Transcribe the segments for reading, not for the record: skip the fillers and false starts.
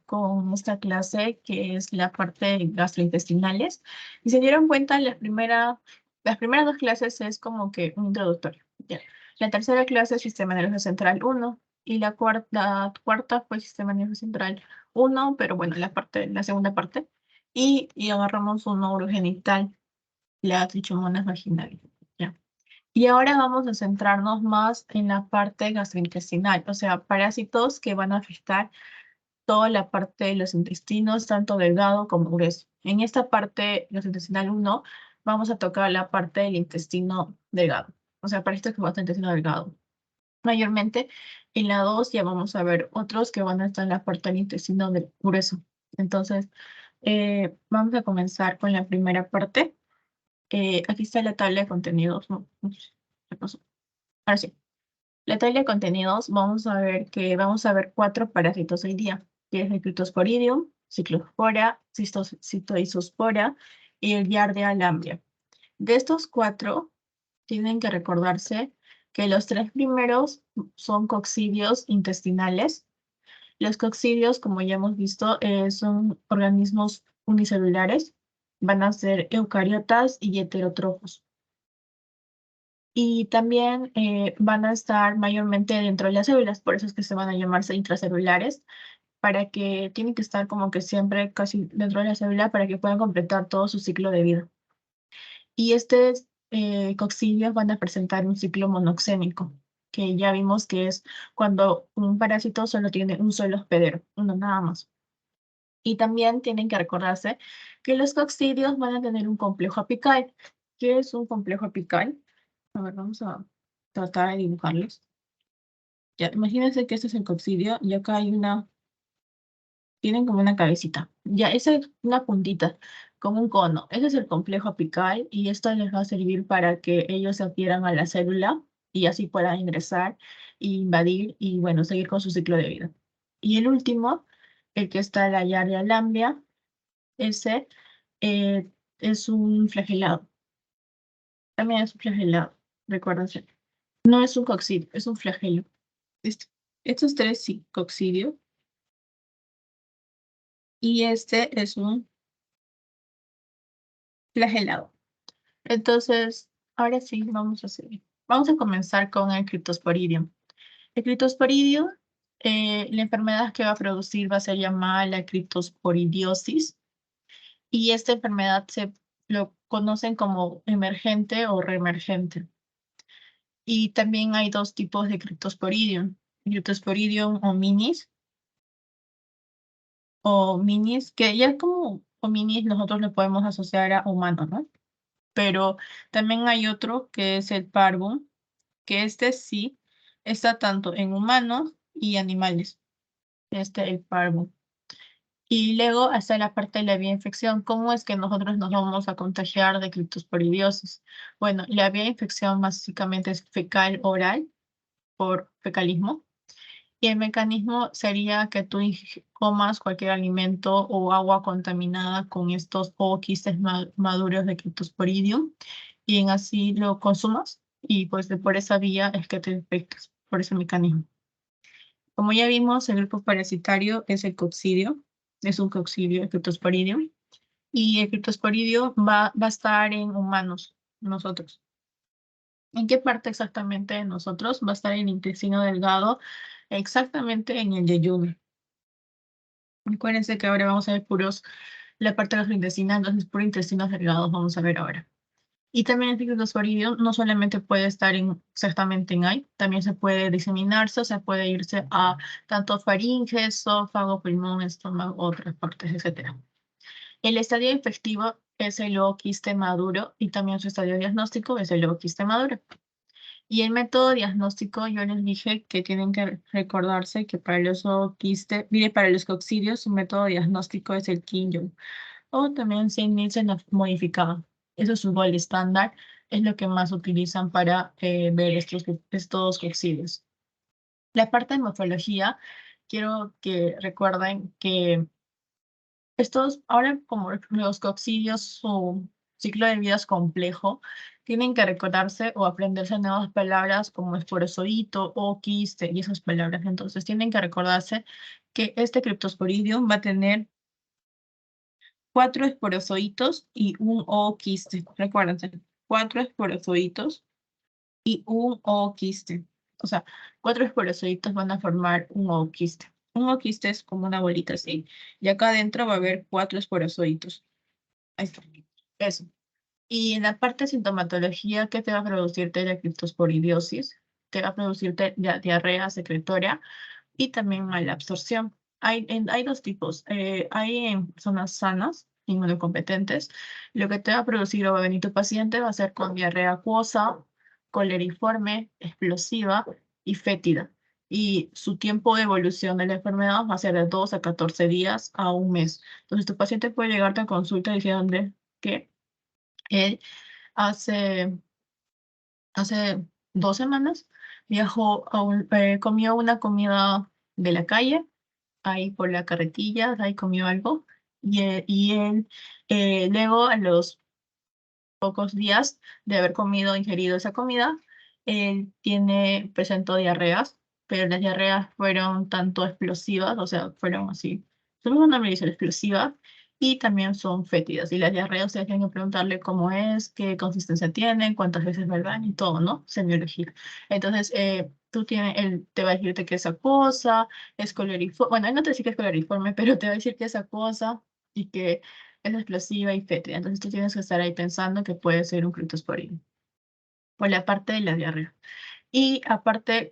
con esta clase que es la parte de gastrointestinales. Y se dieron cuenta, las primeras dos clases es como que un introductorio. ¿Ya? La tercera clase es Sistema Nervioso Central 1 y la cuarta fue Sistema Nervioso Central 1, pero bueno, la segunda parte. Y agarramos un urogenital, la trichomonas vaginal. ¿Ya? Y ahora vamos a centrarnos más en la parte gastrointestinal, o sea, parásitos que van a afectar toda la parte de los intestinos, tanto delgado como grueso. En esta parte gastrointestinal 1 vamos a tocar la parte del intestino delgado, o sea, parásitos que van a estar en el intestino delgado. Mayormente en la 2 ya vamos a ver otros que van a estar en la parte del intestino grueso. Entonces, vamos a comenzar con la primera parte. Aquí está la tabla de contenidos, ¿no? ¿Qué pasó? Ahora sí. La tabla de contenidos, vamos a ver 4 parásitos hoy día, que es el Cryptosporidium, Ciclospora, Cystoisospora y el Giardia lamblia. De estos 4, tienen que recordarse que los 3 primeros son coccidios intestinales. Los coccidios, como ya hemos visto, son organismos unicelulares, van a ser eucariotas y heterótrofos. Y también van a estar mayormente dentro de las células, por eso es que se van a llamarse intracelulares, para que tienen que estar como que siempre casi dentro de la célula para que puedan completar todo su ciclo de vida. Y estos coccidios van a presentar un ciclo monoxémico, que ya vimos que es cuando un parásito solo tiene un solo hospedero, uno nada más. Y también tienen que recordarse que los coccidios van a tener un complejo apical. ¿Qué es un complejo apical? A ver, vamos a tratar de dibujarlos. Ya, imagínense que este es el coccidio y acá tienen como una cabecita. Ya, esa es una puntita, como un cono. Ese es el complejo apical y esto les va a servir para que ellos se adhieran a la célula y así puedan ingresar e invadir y, bueno, seguir con su ciclo de vida. Y el último, el que está en la Giardia lamblia, ese es un flagelado. También es un flagelado, recuérdense. No es un coccidio, es un flagelo. Este- Estos 3 sí, coccidio. Y este es un flagelado. Entonces, ahora sí, vamos a comenzar con el Cryptosporidium. El Cryptosporidium, la enfermedad que va a producir va a ser llamada la criptosporidiosis. Y esta enfermedad se lo conocen como emergente o reemergente. Y también hay 2 tipos de Cryptosporidium. Cryptosporidium o minis, que ya como hominis nosotros le podemos asociar a humanos, ¿no? Pero también hay otro que es el parvum, que este sí está tanto en humanos y animales, el parvum. Y luego hasta la parte de la vía de infección, ¿cómo es que nosotros nos vamos a contagiar de criptosporidiosis? Bueno, la vía de infección básicamente es fecal oral, por fecalismo. Y el mecanismo sería que tú comas cualquier alimento o agua contaminada con estos o quistes maduros de Cryptosporidium y en así lo consumas y pues por esa vía es que te infectas, por ese mecanismo. Como ya vimos, el grupo parasitario es el coccidio, es un coccidio, el Cryptosporidium, y el Cryptosporidio va a estar en humanos, nosotros. ¿En qué parte exactamente de nosotros? Va a estar en el intestino delgado, exactamente en el yeyuno. Acuérdense que ahora vamos a ver la parte de los intestinos, entonces puro intestinos delgados vamos a ver ahora. Y también el ciclosporideo no solamente puede estar exactamente en ahí, también se puede diseminarse, o sea, puede irse a tanto faringe, esófago, pulmón, estómago, otras partes, etc. El estadio infectivo es el ooquiste maduro y también su estadio diagnóstico es el ooquiste maduro. Y el método diagnóstico, yo les dije que tienen que recordarse que para los coccidios, su método diagnóstico es el Kinyon, o también Saint Nielsen modificado. Eso es su gol estándar, es lo que más utilizan para ver estos coccidios. La parte de morfología, quiero que recuerden que ahora como los coccidios, su ciclo de vida es complejo, tienen que recordarse o aprenderse nuevas palabras como esporozoito o quiste y esas palabras. Entonces tienen que recordarse que este Cryptosporidium va a tener 4 esporozoitos y un ooquiste. Recuérdense, 4 esporozoitos y un ooquiste. O sea, 4 esporozoitos van a formar un ooquiste. Un ooquiste es como una bolita así. Y acá adentro va a haber 4 esporozoitos. Ahí está. Eso. Y en la parte de sintomatología, ¿qué te va a producirte la criptosporidiosis? Te va a producirte diarrea secretoria y también mala absorción. Hay dos tipos. Hay en personas sanas, inmunocompetentes. Lo que te va a producir o va a venir tu paciente va a ser con diarrea acuosa, coleriforme, explosiva y fétida. Y su tiempo de evolución de la enfermedad va a ser de 2 a 14 días a un mes. Entonces, tu paciente puede llegarte a consulta diciendo que él hace, hace 2 semanas viajó comió una comida de la calle ahí por la carretilla, ahí comió algo, y él luego a los pocos días de haber ingerido esa comida, él presentó diarreas, pero las diarreas fueron tanto explosivas, o sea, fueron así, su mismo nombre dice explosivas, y también son fétidas. Y las diarreas ustedes tienen que preguntarle cómo es, qué consistencia tienen, cuántas veces va al baño y todo, ¿no? Semiología. Entonces, él te va a decirte que es acuosa, es coloriforme, bueno, él no te dice que es coloriforme, pero te va a decir que es acuosa y que es explosiva y fétida. Entonces tú tienes que estar ahí pensando que puede ser un criptosporino por la parte de la diarrea. Y aparte,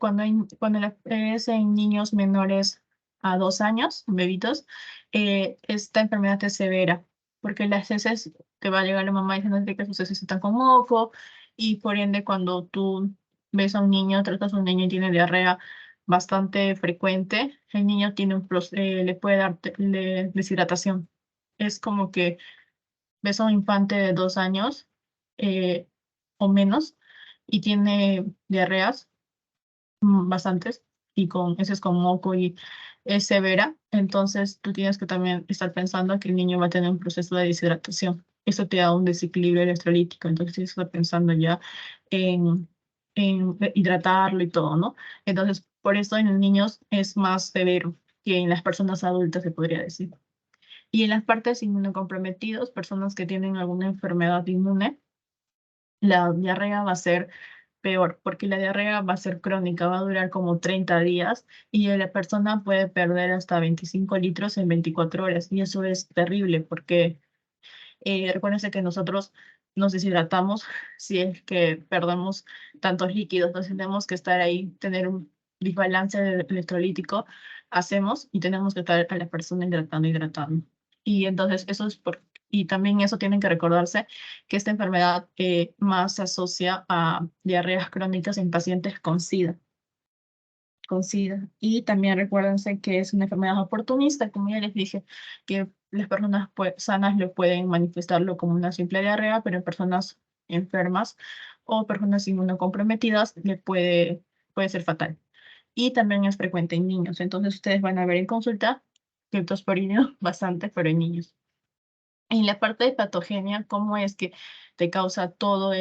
es en niños menores a 2 años, bebitos, esta enfermedad es severa, porque las heces te va a llegar la mamá diciendo que sus heces están con moco, y por ende cuando tú ves a un niño, tratas a un niño y tiene diarrea bastante frecuente, el niño le puede dar deshidratación. Es como que ves a un infante de 2 años eh, o menos y tiene diarreas bastantes y ese es con moco y es severa, entonces tú tienes que también estar pensando que el niño va a tener un proceso de deshidratación. Eso te da un desequilibrio electrolítico, entonces tienes que estar pensando ya en, en hidratarlo y todo, ¿no? Entonces, por eso en los niños es más severo que en las personas adultas, se podría decir. Y en las partes inmunocomprometidos, personas que tienen alguna enfermedad inmune, la diarrea va a ser peor, porque la diarrea va a ser crónica, va a durar como 30 días y la persona puede perder hasta 25 litros en 24 horas. Y eso es terrible porque recuérdense que nosotros nos deshidratamos si es que perdemos tantos líquidos, entonces tenemos que estar ahí, tener un desbalance electrolítico, hacemos y tenemos que estar a la persona hidratando, hidratando. Y entonces y también eso tienen que recordarse que esta enfermedad más se asocia a diarreas crónicas en pacientes con SIDA. Y también recuérdense que es una enfermedad oportunista, como ya les dije, que las personas sanas lo pueden manifestarlo como una simple diarrea, pero en personas enfermas o personas inmunocomprometidas puede ser fatal. Y también es frecuente en niños. Entonces ustedes van a ver en consulta criptosporidium bastante, pero en niños. En la parte de patogenia, ¿cómo es que te causa todo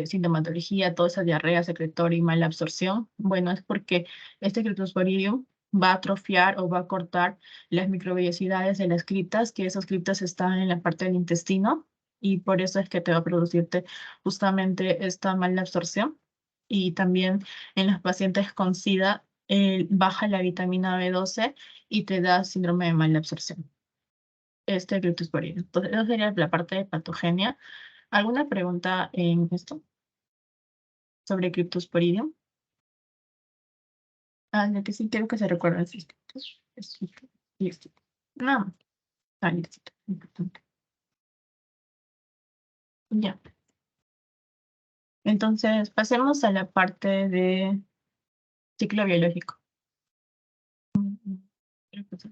sintomatología, toda esa diarrea secretoria y mala absorción? Bueno, es porque este Cryptosporidium va a atrofiar o va a cortar las microvellosidades de las criptas, que esas criptas están en la parte del intestino, y por eso es que te va a producirte justamente esta mala absorción. Y también en los pacientes con SIDA, baja la vitamina B12 y te da síndrome de mala absorción criptosporidium. Entonces, eso sería la parte de patogenia. ¿Alguna pregunta en esto sobre criptosporidium? Ah, ya que sí quiero que se recuerden sus criptos. Listo. No, listo. Importante. Ya. Entonces, pasemos a la parte de ciclo biológico.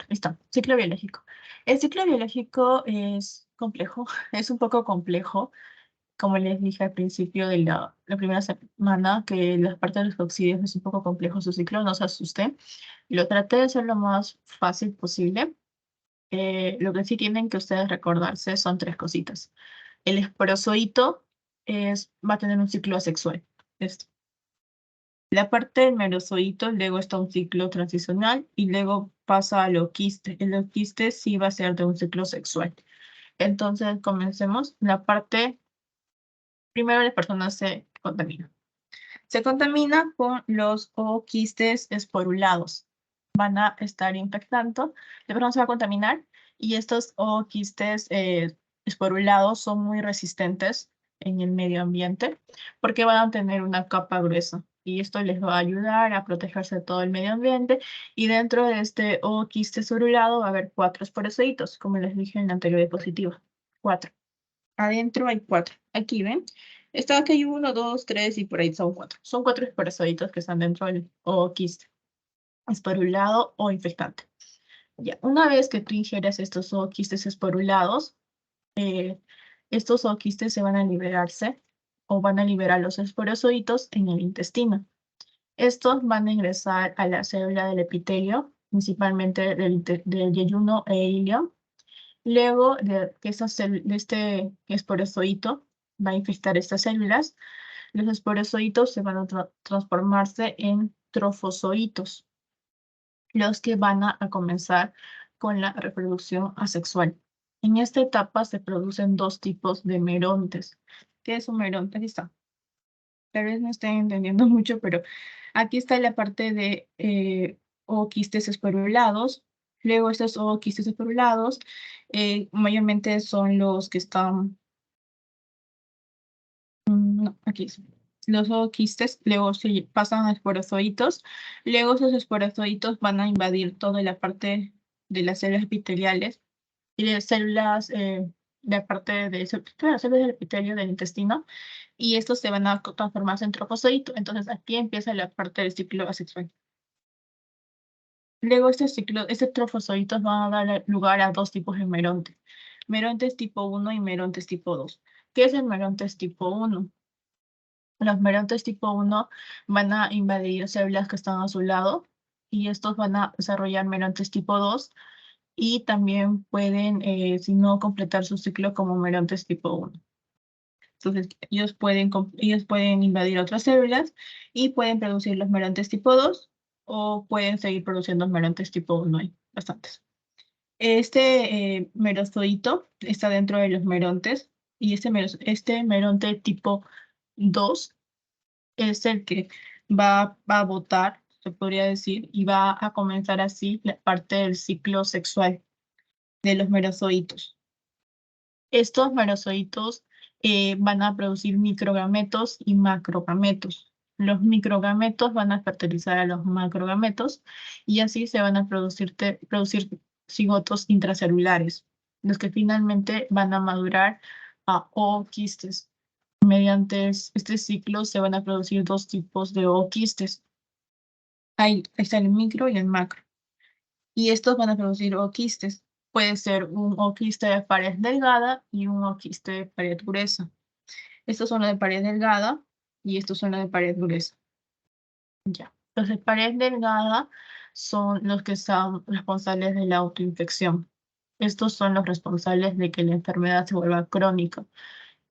Listo, ciclo biológico. El ciclo biológico es complejo, es un poco complejo, como les dije al principio de la primera semana, que la parte de los coccidios es un poco complejo su ciclo, no se asusten. Lo traté de hacer lo más fácil posible. Lo que sí tienen que ustedes recordarse son tres cositas. El esporozoito va a tener un ciclo asexual. Esto. La parte del merozoito, luego está un ciclo transicional y luego pasa al oquiste. El oquiste sí va a ser de un ciclo sexual. Entonces, comencemos. Primero la persona se contamina. Se contamina con los ooquistes esporulados. Van a estar infectando, la persona se va a contaminar y estos ooquistes esporulados son muy resistentes en el medio ambiente porque van a tener una capa gruesa y esto les va a ayudar a protegerse de todo el medio ambiente y dentro de este ooquiste esporulado va a haber 4 esporocitos, como les dije en la anterior diapositiva. 4. Adentro hay 4. Aquí ven. Está aquí hay 1, 2, 3 y por ahí son 4. Son 4 esporazolitos que están dentro del ooquiste esporulado o infectante. Ya, una vez que tú ingieras estos ooquistes esporulados, eh, estos ooquistes se van a liberarse o van a liberar los esporazolitos en el intestino. Estos van a ingresar a la célula del epitelio, principalmente del yeyuno e ilio. Luego de que de este esporozoito va a infectar estas células, los esporozoitos se van a transformarse en trofozoitos, los que van a comenzar con la reproducción asexual. En esta etapa se producen 2 tipos de merontes. ¿Qué es un meronte? Aquí está. Tal vez no estén entendiendo mucho, pero aquí está la parte de ooquistes esporulados. Luego estos ooquistes esporulados mayormente son los que están, no, aquí son. Los ooquistes, luego se pasan a esporozoitos. Luego esos esporozoitos van a invadir toda la parte de las células epiteliales y de células de parte de las células del epitelio del intestino y estos se van a transformarse en trofozoitos. Entonces aquí empieza la parte del ciclo asexual. Luego estos trofozoitos van a dar lugar a 2 tipos de merontes. Merontes tipo 1 y merontes tipo 2. ¿Qué es el merontes tipo 1? Los merontes tipo 1 van a invadir células que están a su lado y estos van a desarrollar merontes tipo 2 y también pueden, si no, completar su ciclo como merontes tipo 1. Entonces, ellos pueden invadir otras células y pueden producir los merontes tipo 2 o pueden seguir produciendo merontes tipo 1. Hay bastantes. Este merozoito está dentro de los merontes y este meronte tipo 2 es el que va a botar, se podría decir, y va a comenzar así la parte del ciclo sexual de los merozoitos. Estos merozoitos van a producir microgametos y macrogametos. Los microgametos van a fertilizar a los macrogametos y así se van a producir cigotos intracelulares, los que finalmente van a madurar a ooquistes. Mediante este ciclo se van a producir 2 tipos de ooquistes. Ahí está el micro y el macro. Y estos van a producir ooquistes. Puede ser un ooquiste de pared delgada y un ooquiste de pared gruesa. Estos son los de pared delgada y estos son los de pared gruesa. Ya. Los de pared delgada son los que son responsables de la autoinfección. Estos son los responsables de que la enfermedad se vuelva crónica.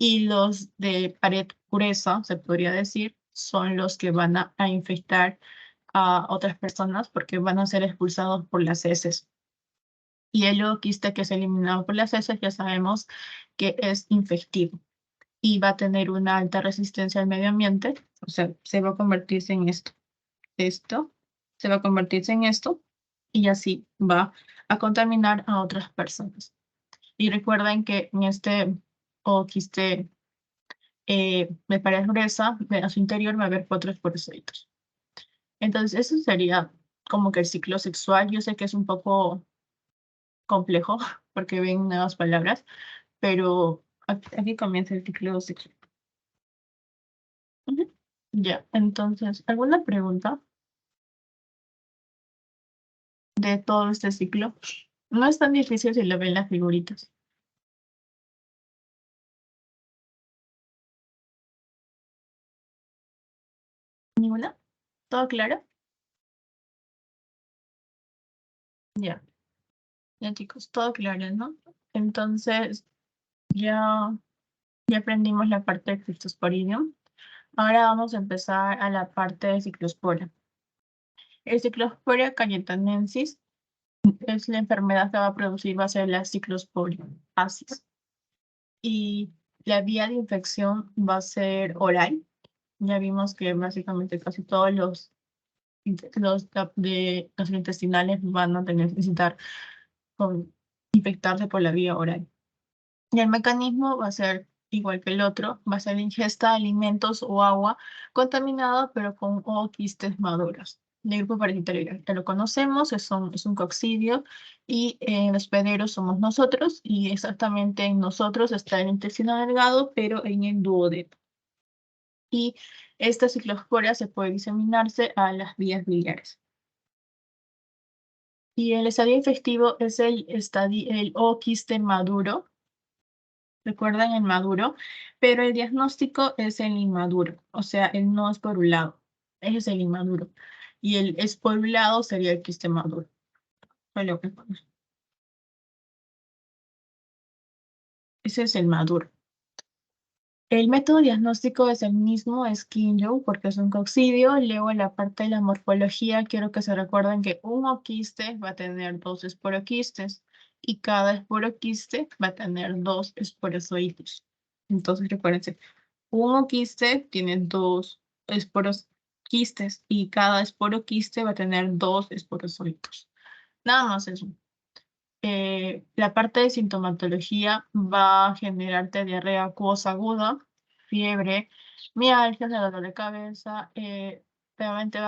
Y los de pared gruesa, se podría decir, son los que van a infectar a otras personas porque van a ser expulsados por las heces. Y el ooquiste que es eliminado por las heces ya sabemos que es infectivo y va a tener una alta resistencia al medio ambiente, o sea, se va a convertirse en esto se va a convertirse en esto y así va a contaminar a otras personas. Y recuerden que en este ooquiste de pared gruesa, a su interior va a haber 4 esporocitos. Entonces, eso sería como que el ciclo sexual. Yo sé que es un poco complejo porque ven nuevas palabras, pero aquí comienza el ciclo sexual. Ujú. Ya, entonces, ¿alguna pregunta de todo este ciclo? No es tan difícil si lo ven las figuritas. ¿Ninguna? ¿Todo claro? Ya, ya chicos, todo claro, ¿no? Entonces, ya, ya aprendimos la parte de Cryptosporidium. Ahora vamos a empezar a la parte de Ciclosporia. El Ciclosporia cayetanensis es la enfermedad que va a producir, va a ser la Ciclosporia asis. Y la vía de infección va a ser oral. Ya vimos que básicamente casi todos los gastrointestinales van a necesitar infectarse por la vía oral. Y el mecanismo va a ser igual que el otro, va a ser ingesta de alimentos o agua contaminada, pero con o quistes maduros. El grupo parasitario ya lo conocemos, es un coccidio, y en los hospederos somos nosotros, y exactamente en nosotros está el intestino delgado, pero en el duodeno. Y esta ciclosporia se puede diseminarse a las vías biliares. Y el estadio infectivo es el o quiste maduro. Recuerdan el maduro, pero el diagnóstico es el inmaduro, o sea, el no esporulado. Ese es el inmaduro. Y el esporulado sería el quiste maduro. Fue lo que puse. Ese es el maduro. El método diagnóstico es el mismo, es Kinjo, porque es un coccidio. Luego en la parte de la morfología, quiero que se recuerden que un oquiste va a tener dos esporoquistes y cada esporoquiste va a tener dos esporozoides. Entonces recuérdense, un oquiste tiene dos esporoquistes y cada esporoquiste va a tener dos esporozoides. Nada más eso. La parte de sintomatología va a generarte diarrea acuosa aguda, fiebre, mialgias, dolor de cabeza. Realmente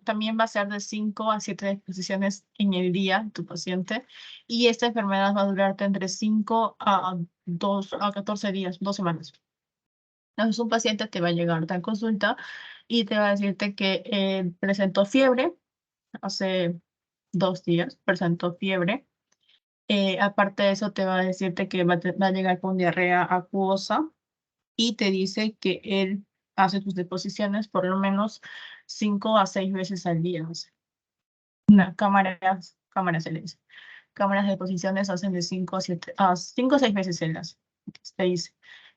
también va a ser de 5 a 7 exposiciones en el día tu paciente. Y esta enfermedad va a durarte entre 5 a 14 días, 2 semanas. Entonces, un paciente te va a llegar a consulta y te va a decirte que presentó fiebre hace 2 días, presentó fiebre. Aparte de eso, te va a decirte que va a llegar con diarrea acuosa y te dice que él hace tus deposiciones por lo menos 5 a 6 veces al día. O sea, cámaras se le dice. Cámaras de deposiciones hacen de 5 a 7, a 5 a 6 veces en las, te dice.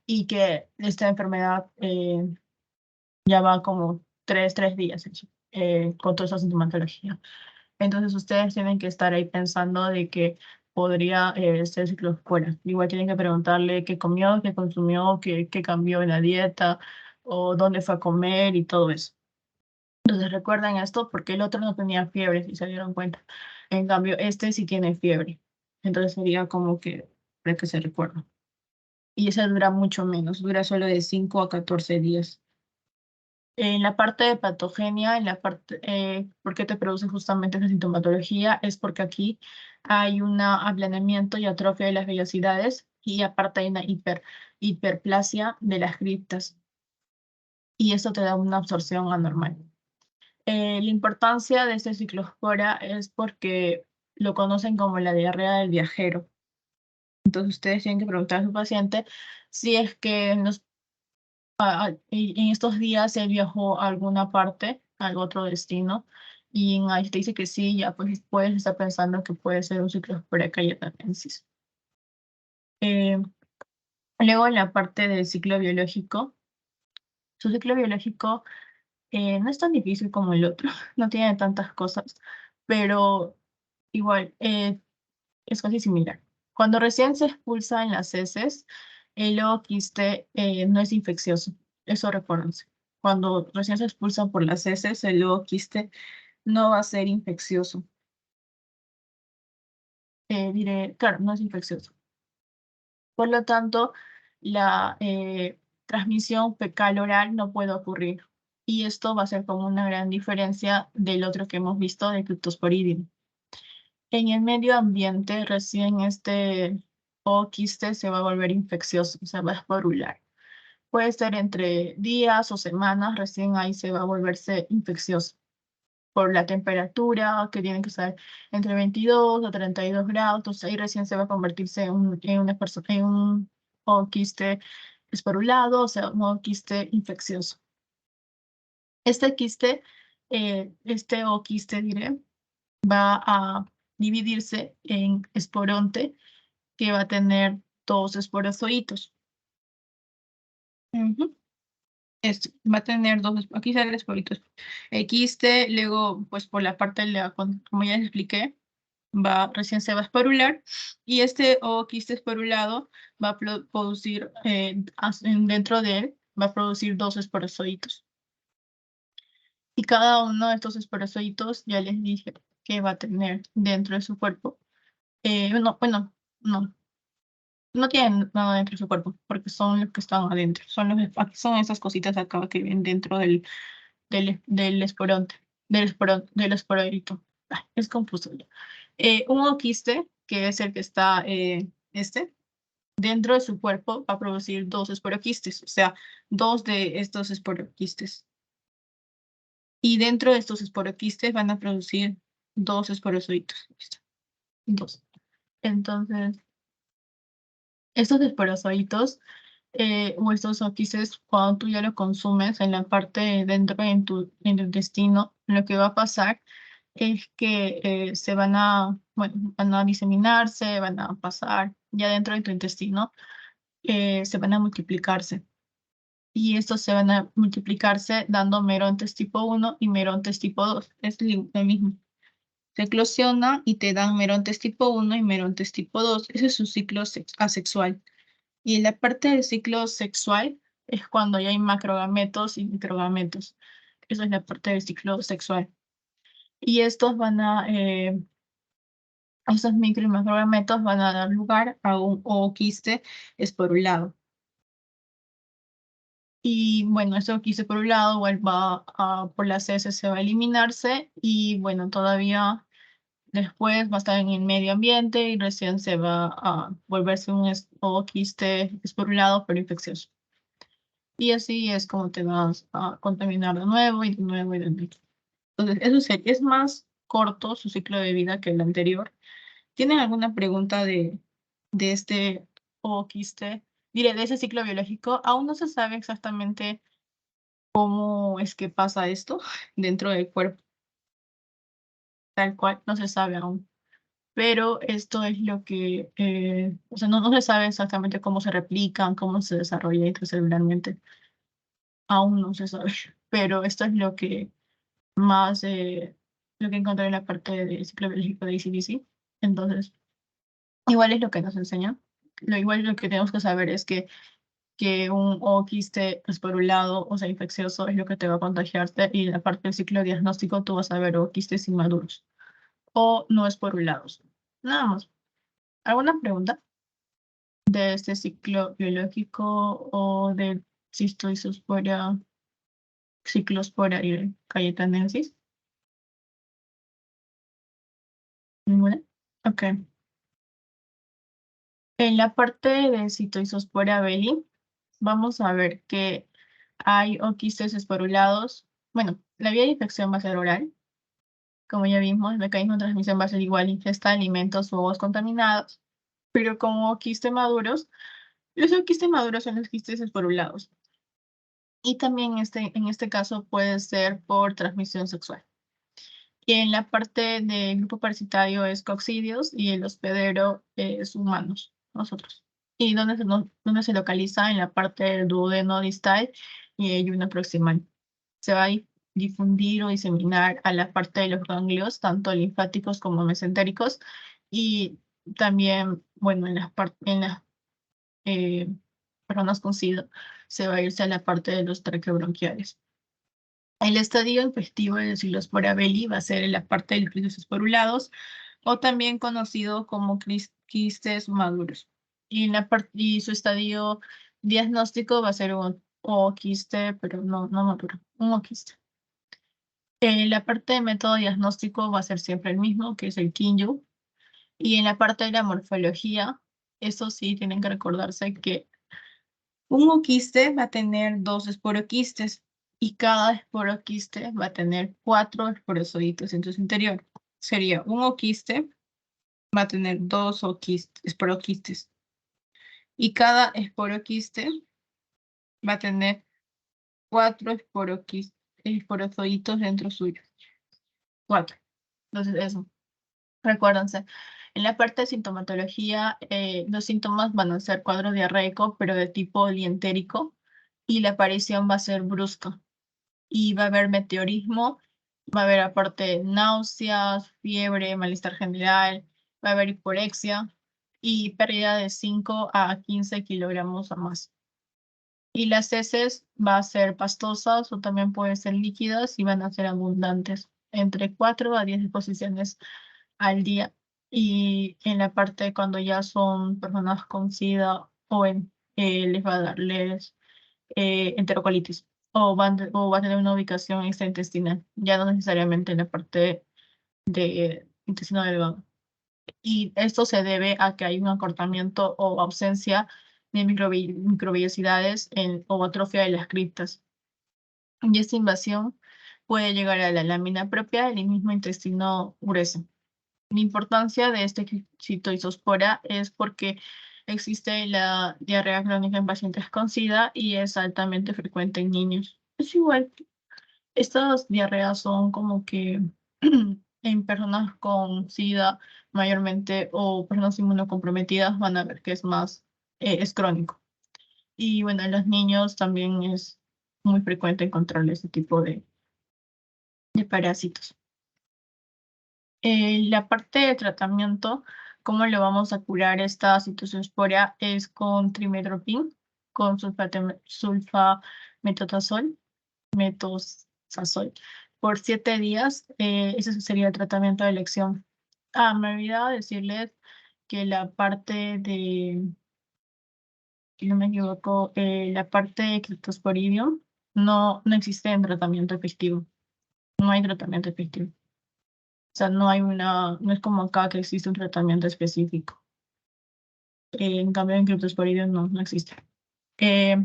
Y que esta enfermedad ya va como 3 días con toda esa sintomatología. Entonces ustedes tienen que estar ahí pensando de que podría ser ciclosporia. Igual tienen que preguntarle qué comió, qué consumió, qué cambió en la dieta o dónde fue a comer y todo eso. Entonces recuerden esto porque el otro no tenía fiebre, si se dieron cuenta. En cambio, este sí tiene fiebre. Entonces sería como que, para que se recuerda. Y esa dura mucho menos, dura solo de 5 a 14 días. En la parte de patogenia, ¿por qué te produce justamente esa sintomatología? Es porque aquí hay un aplanamiento y atrofia de las vellosidades y aparte hay una hiperplasia de las criptas y eso te da una absorción anormal. La importancia de este ciclospora es porque lo conocen como la diarrea del viajero. Entonces ustedes tienen que preguntar a su paciente si es que en estos días él viajó a alguna parte, a algún otro destino, y ahí te dice que sí, ya pues puedes estar pensando que puede ser un ciclosporia cayetanensis. Eh, Luego en la parte del ciclo biológico, su ciclo biológico no es tan difícil como el otro, no tiene tantas cosas, pero igual es casi similar. Cuando recién se expulsa en las heces, el ooquiste no es infeccioso, eso recuérdense. Cuando recién se expulsan por las heces, el ooquiste no va a ser infeccioso. Diré, claro, no es infeccioso. Por lo tanto, la transmisión fecal-oral no puede ocurrir. Y esto va a ser como una gran diferencia del otro que hemos visto, del Cryptosporidium. En el medio ambiente, recién este ooquiste se va a volver infeccioso, se va a esporular. Puede ser entre días o semanas, recién ahí se va a volverse infeccioso por la temperatura, que tiene que estar entre 22 a 32 grados, entonces ahí recién se va a convertirse en un quiste esporulado, o sea, un quiste infeccioso. Este quiste, este o quiste, diré, va a dividirse en esporonte, que va a tener dos esporozoitos. Ujú. Va a tener aquí sale el esporito, el quiste, luego, pues por la parte de como ya les expliqué, recién se va a esporular, y este quiste esporulado va a producir, dentro de él, va a producir dos esporozoitos. Y cada uno de estos esporozoitos, ya les dije que va a tener dentro de su cuerpo, bueno, no tienen nada dentro de su cuerpo, porque son los que están adentro, aquí son esas cositas acá que vienen dentro del esporonte, del esporoidito. Es confuso ya. Un oquiste, que es el que está, dentro de su cuerpo va a producir dos esporoquistes, o sea, dos de estos esporoquistes. Y dentro de estos esporoquistes van a producir dos esporozoitos. Dos. Entonces, estos esporozoitos o estos quistes, cuando tú ya lo consumes en la parte dentro en tu intestino, lo que va a pasar es que bueno, van a diseminarse, van a pasar ya dentro de tu intestino, se van a multiplicarse. Y estos se van a multiplicarse dando merontes tipo 1 y merontes tipo 2. Es lo mismo. Se eclosiona y te dan merontes tipo 1 y merontes tipo 2. Ese es su ciclo asexual. Y la parte del ciclo sexual es cuando ya hay macrogametos y microgametos. Esa es la parte del ciclo sexual. Y estos micro y macrogametos van a dar lugar a un ooquiste esporulado. Y bueno, este ooquiste esporulado igual por las heces se va a eliminarse y bueno, todavía después va a estar en el medio ambiente y recién se va a volverse un ooquiste esporulado pero infeccioso. Y así es como te vas a contaminar de nuevo y de nuevo y de nuevo. Entonces, es más corto su ciclo de vida que el anterior. ¿Tienen alguna pregunta de este quiste? Diré, de ese ciclo biológico. Aún no se sabe exactamente cómo es que pasa esto dentro del cuerpo, tal cual, no se sabe aún. Pero esto es lo que, o sea, no se sabe exactamente cómo se replican, cómo se desarrolla intracelularmente. Aún no se sabe. Pero esto es más lo que encontré en la parte del ciclo biológico de ACDC. Entonces, igual es lo que nos enseña. Igual lo que tenemos que saber es que un quiste es por un lado, o sea, infeccioso es lo que te va a contagiarte y en la parte del ciclo diagnóstico tú vas a ver quistes inmaduros o no es por un lado. Nada más. ¿Alguna pregunta de este ciclo biológico o del cistoisospora, ciclospora y cayetanensis? ¿Ninguna? Ok. En la parte de Citoisospora belli, vamos a ver que hay oquistes esporulados. Bueno, la vía de infección va a ser oral. Como ya vimos, el mecanismo de transmisión va a ser igual, ingesta de alimentos o huevos contaminados. Pero como quistes maduros, los oquistes maduros son los quistes esporulados. Y también en este caso puede ser por transmisión sexual. Y en la parte del grupo parasitario es coccidios y el hospedero es humanos, nosotros. ¿Y dónde se localiza? En la parte del duodeno distal y el yunno proximal. Se va a difundir o diseminar a la parte de los ganglios, tanto linfáticos como mesentéricos, y también, bueno, en las personas con SIDA, se va a irse a la parte de los traqueobronquiales. El estadio infectivo de Psilospora belli va a ser en la parte de los quistes esporulados o también conocido como quistes maduros. Y su estadio diagnóstico va a ser un quiste, pero no maduro, un quiste. La parte de método diagnóstico va a ser siempre el mismo, que es el Kinju. Y en la parte de la morfología, eso sí, tienen que recordarse que un oquiste va a tener dos esporoquistes y cada esporoquiste va a tener 4 esporozoitos en su interior. Sería un oquiste, va a tener dos esporoquistes y cada esporoquiste va a tener 4 esporozoitos dentro suyo. 4. Entonces eso, recuérdense. En la parte de sintomatología, los síntomas van a ser cuadro diarreico, pero de tipo lientérico. y la aparición va a ser brusca. Y va a haber meteorismo, va a haber aparte náuseas, fiebre, malestar general, va a haber hiporexia y pérdida de 5 a 15 kilogramos o más. Y las heces va a ser pastosas o también pueden ser líquidas y van a ser abundantes, entre 4 a 10 disposiciones al día. Y en la parte cuando ya son personas con SIDA les va a darles enterocolitis o va a tener una ubicación extraintestinal, ya no necesariamente en la parte de intestino delgado. Y esto se debe a que hay un acortamiento o ausencia de microvellosidades o atrofia de las criptas. Y esta invasión puede llegar a la lámina propia del mismo intestino grueso. La importancia de este citoisospora es porque existe la diarrea crónica en pacientes con SIDA y es altamente frecuente en niños. Es igual, estas diarreas son como que en personas con SIDA mayormente o personas inmunocomprometidas van a ver que es más, es crónico. Y bueno, en los niños también es muy frecuente encontrar este tipo de parásitos. La parte de tratamiento, ¿cómo lo vamos a curar esta citospora? Es con trimetoprim, con sulfametosazol, por 7 días. Ese sería el tratamiento de elección. Me olvidaba decirles que la parte de, si no me equivoco, la parte de Cryptosporidium no existe en tratamiento efectivo. No hay tratamiento efectivo. O sea, no es como acá que existe un tratamiento específico. En cambio, en Cryptosporidium no existe. Eh,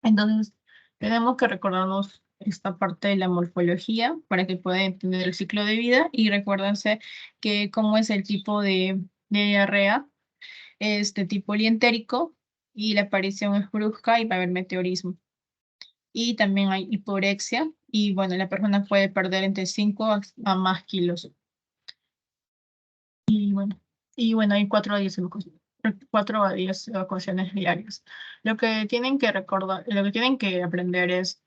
entonces, tenemos que recordarnos esta parte de la morfología para que puedan entender el ciclo de vida y recuérdense que cómo es el tipo de diarrea, es de tipo lientérico y la aparición es brusca y va a haber meteorismo. Y también hay hiporexia y bueno, la persona puede perder entre 5 a más kilos. Y bueno, hay 4 a 10 evacuaciones diarias. Lo que tienen que aprender es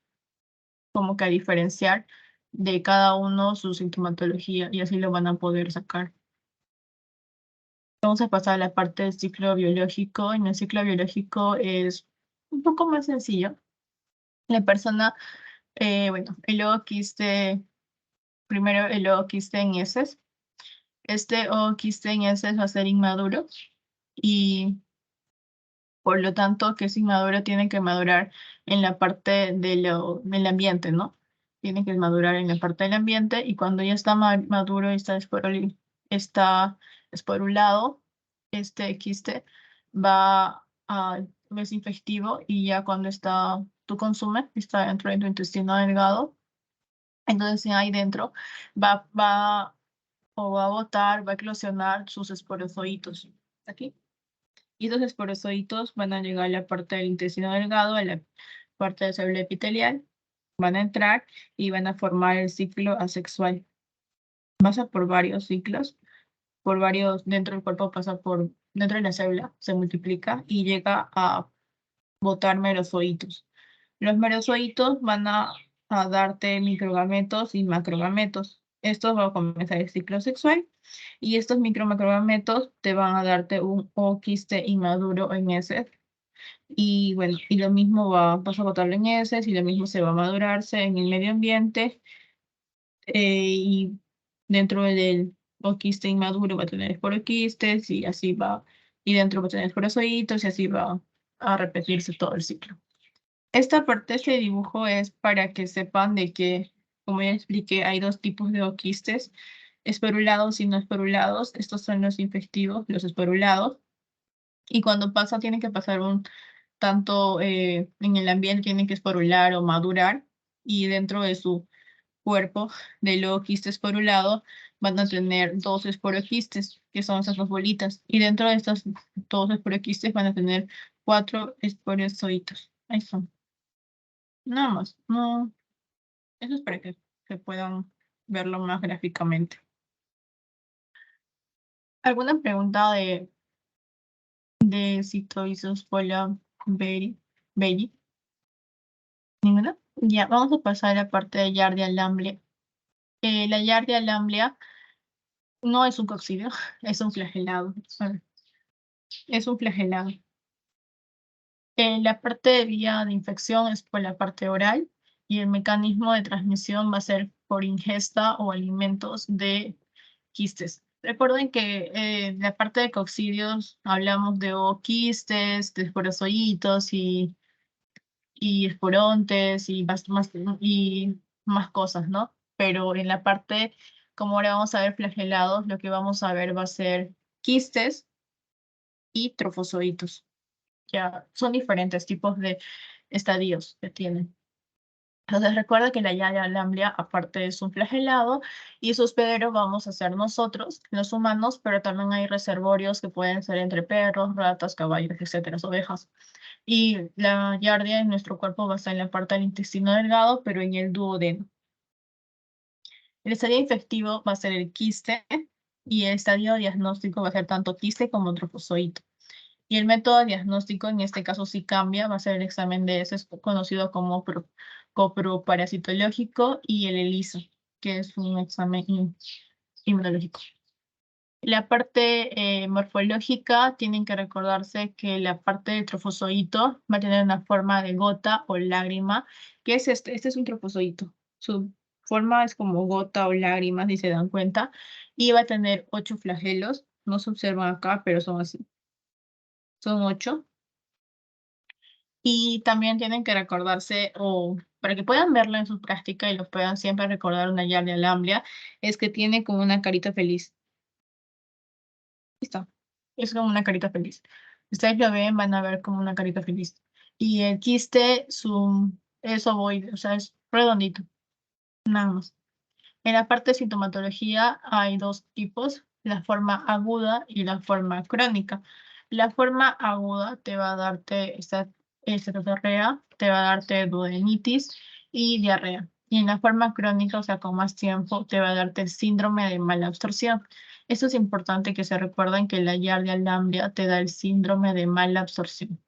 como que a diferenciar de cada uno su sintomatología y así lo van a poder sacar. Vamos a pasar a la parte del ciclo biológico. En el ciclo biológico es un poco más sencillo. La persona, el ooquiste, primero el ooquiste en heces. Este ooquiste en heces va a ser inmaduro y por lo tanto, que es inmaduro, tiene que madurar en la parte del ambiente, ¿no? Tiene que madurar en la parte del ambiente y cuando ya está maduro y está esporulado, este quiste es infectivo y ya cuando tú consumes, está dentro de tu intestino delgado, entonces ahí dentro va o va a botar, va a eclosionar sus esporozoitos. Aquí. Y los esporozoitos van a llegar a la parte del intestino delgado, a la parte del célula epitelial, van a entrar y van a formar el ciclo asexual. Pasa por varios ciclos, dentro del cuerpo dentro de la célula, se multiplica y llega a botar merozoitos. Los merozoitos van a darte microgametos y macrogametos. Estos van a comenzar el ciclo sexual y estos micromacrogametos te van a darte un ooquiste inmaduro en heces. Y bueno, y lo mismo vas a botarlo en heces y lo mismo se va a madurarse en el medio ambiente y dentro del ooquiste inmaduro va a tener esporoquistes y así va, y dentro va a tener esporozoitos y así va a repetirse todo el ciclo. Esta parte, este dibujo es para que sepan de que, como ya expliqué, hay dos tipos de oquistes, esporulados y no esporulados. Estos son los infectivos, los esporulados. Y cuando pasa, tiene que pasar tanto en el ambiente, tienen que esporular o madurar. Y dentro de su cuerpo del ooquiste esporulado van a tener dos esporoquistes, que son esas dos bolitas. Y dentro de estos dos esporoquistes van a tener 4 esporozoitos. Ahí son. Nada más, no, eso es para que se puedan verlo más gráficamente. ¿Alguna pregunta de Citoisospora belli? ¿Ninguna? Ya, vamos a pasar a la parte de Giardia lamblia. La Giardia lamblia no es un coccidio, es un flagelado. Es un flagelado. La parte de vía de infección es por la parte oral y el mecanismo de transmisión va a ser por ingesta o alimentos de quistes. Recuerden que en la parte de coccidios hablamos de quistes, de esporozoitos y esporontes y más cosas, ¿no? Pero en la parte, como ahora vamos a ver flagelados, lo que vamos a ver va a ser quistes y trofozoitos. Ya son diferentes tipos de estadios que tienen. Entonces recuerda que la llave lamblia aparte es un flagelado y su hospedero vamos a ser nosotros, los humanos, pero también hay reservorios que pueden ser entre perros, ratas, caballos, etcétera, ovejas. Y la giardia en nuestro cuerpo va a estar en la parte del intestino delgado, pero en el duodeno. El estadio infectivo va a ser el quiste y el estadio diagnóstico va a ser tanto quiste como trofozoito. Y el método diagnóstico en este caso sí cambia, va a ser el examen de ese, es conocido como coproparasitológico y el ELISA, que es un examen inmunológico. La parte morfológica, tienen que recordarse que la parte del trofozoito va a tener una forma de gota o lágrima, que es este. Este es un trofozoito. Su forma es como gota o lágrima, si se dan cuenta, y va a tener 8 flagelos. No se observan acá, pero son así. Son 8. Y también tienen que recordarse, o para que puedan verlo en su práctica y lo puedan siempre recordar una Giardia lamblia, es que tiene como una carita feliz. Listo. Es como una carita feliz. Ustedes lo ven, van a ver como una carita feliz. Y el quiste, es ovoide, o sea, es redondito, nada más. En la parte de sintomatología hay dos tipos, la forma aguda y la forma crónica. La forma aguda te va a darte esta diarrea, te va a darte duodenitis y diarrea. Y en la forma crónica, o sea, con más tiempo, te va a darte el síndrome de mala absorción. Esto es importante que se recuerden que la Giardia lamblia te da el síndrome de mala absorción.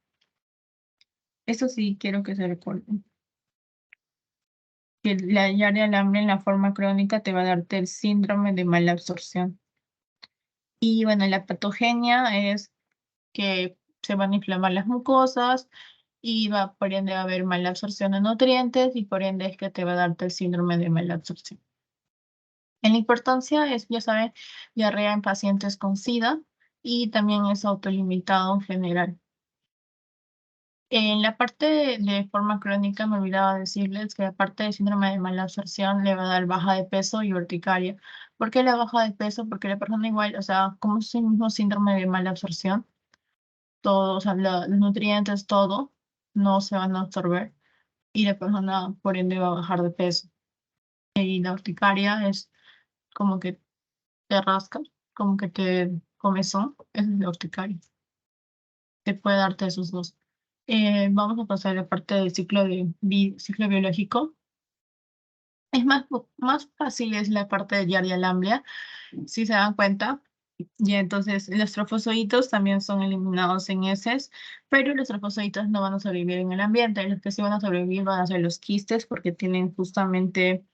Eso sí quiero que se recuerden. Que la Giardia lamblia en la forma crónica te va a darte el síndrome de mala absorción. Y bueno, la patogenia es que se van a inflamar las mucosas y va, por ende va a haber mala absorción de nutrientes y por ende es que te va a darte el síndrome de mala absorción. En la importancia es, ya saben, diarrea en pacientes con SIDA y también es autolimitado en general. En la parte de forma crónica me olvidaba decirles que aparte del síndrome de mala absorción le va a dar baja de peso y urticaria. ¿Por qué la baja de peso? Porque la persona igual, o sea, como es el mismo síndrome de mala absorción, todo, o sea, los nutrientes, todo, no se van a absorber y la persona por ende va a bajar de peso. Y la urticaria es como que te rascas, como que te comezón, esa es la urticaria. Te puede darte esos dos. Vamos a pasar a la parte del ciclo biológico. Es más fácil es la parte de Giardia lamblia, si se dan cuenta. Y entonces los trofozoitos también son eliminados en heces, pero los trofozoitos no van a sobrevivir en el ambiente. Los que sí van a sobrevivir van a ser los quistes porque tienen justamente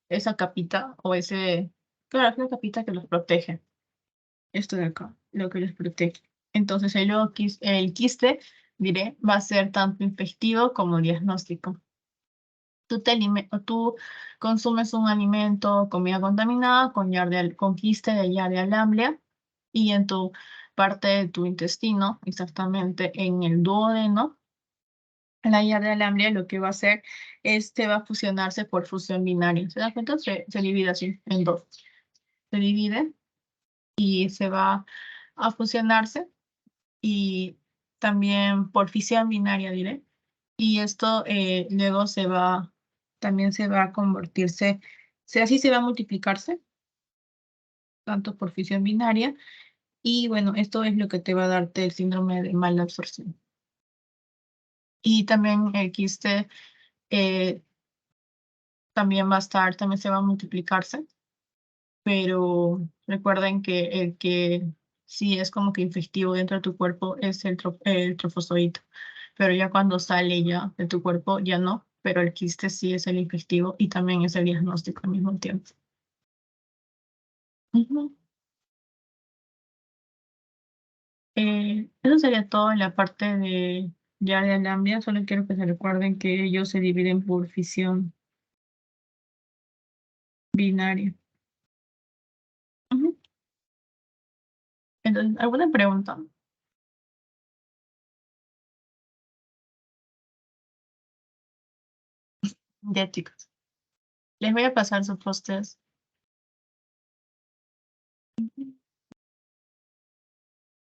esa capita o claro, es la capita que los protege. Esto de acá, lo que les protege. Entonces el quiste, diré, va a ser tanto infectivo como diagnóstico. Tú consumes un alimento, comida contaminada con quiste de Giardia lamblia y en tu parte de tu intestino, exactamente en el duodeno, la Giardia lamblia lo que va a hacer es que va a fusionarse por fusión binaria. ¿Se dan cuenta? Se divide así en dos. Se divide y se va a fusionarse y también por fisión binaria, diré. Y esto luego también se va a convertirse, así se va a multiplicarse, tanto por fisión binaria. Y bueno, esto es lo que te va a darte el síndrome de mala absorción. Y también el quiste eh, también va a estar, también se va a multiplicarse, pero recuerden que el que sí es como que infectivo dentro de tu cuerpo es el trofozoito, pero ya cuando sale ya de tu cuerpo ya no, pero el quiste sí es el infectivo y también es el diagnóstico al mismo tiempo. Ujú. Eso sería todo en la parte de ya de Alhambra. Solo quiero que se recuerden que ellos se dividen por fisión binaria. Ujú. Entonces, ¿alguna pregunta? Ya, chicos. Les voy a pasar sus pósters.